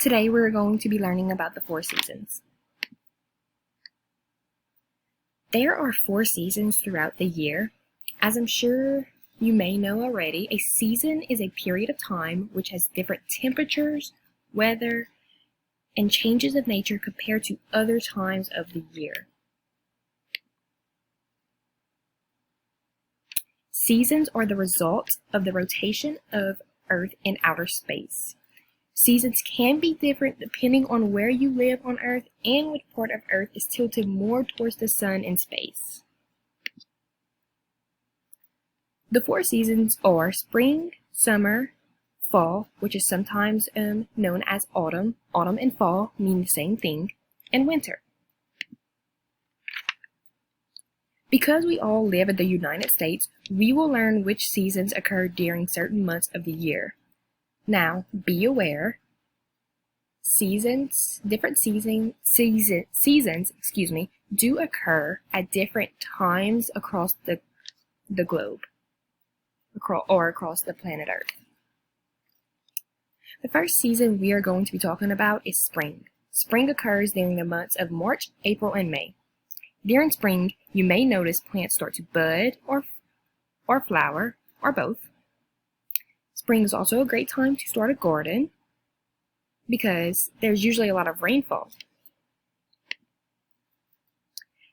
Today we're going to be learning about the 4 seasons. There are 4 seasons throughout the year. As I'm sure you may know already, a season is a period of time which has different temperatures, weather, and changes of nature compared to other times of the year. Seasons are the result of the rotation of Earth in outer space. Seasons can be different depending on where you live on Earth and which part of Earth is tilted more towards the sun in space. The 4 seasons are spring, summer, fall, which is sometimes known as autumn. Autumn and fall mean the same thing, and winter. Because we all live in the United States, we will learn which seasons occur during certain months of the year. Now, be aware, different seasons, do occur at different times across the globe, across the planet Earth. The first season we are going to be talking about is spring. Spring occurs during the months of March, April, and May. During spring, you may notice plants start to bud or flower, or both. Spring is also a great time to start a garden because there's usually a lot of rainfall.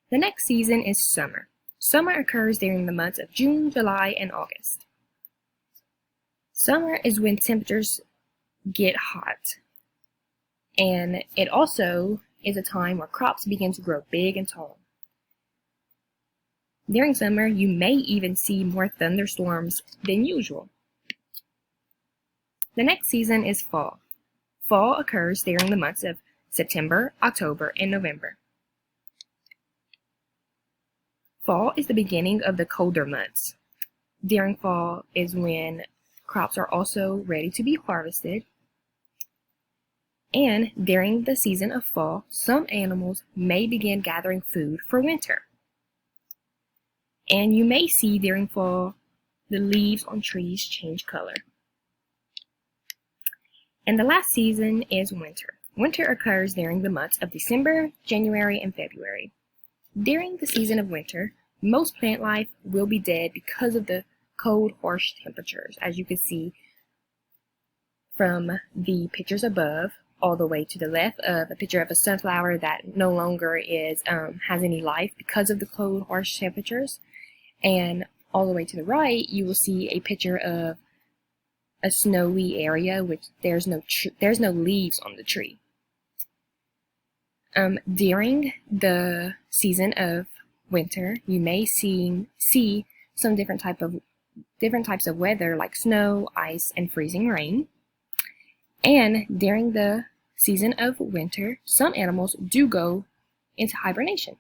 The next season is summer. Summer occurs during the months of June, July, and August. Summer is when temperatures get hot, and it also is a time where crops begin to grow big and tall. During summer, you may even see more thunderstorms than usual. The next season is fall. Fall occurs during the months of September, October, and November. Fall is the beginning of the colder months. During fall is when crops are also ready to be harvested. And during the season of fall, some animals may begin gathering food for winter. And you may see during fall the leaves on trees change color. And the last season is winter. Winter occurs during the months of December, January, and February. During the season of winter, most plant life will be dead because of the cold, harsh temperatures, as you can see from the pictures above, all the way to the left of a picture of a sunflower that no longer has any life because of the cold, harsh temperatures. And all the way to the right, you will see a picture of a snowy area which there's no leaves on the tree. During the season of winter, you may see some different types of weather like snow, ice, and freezing rain. And during the season of winter, some animals do go into hibernation.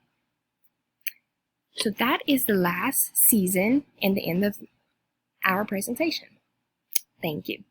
So that is the last season and the end of our presentation. Thank you.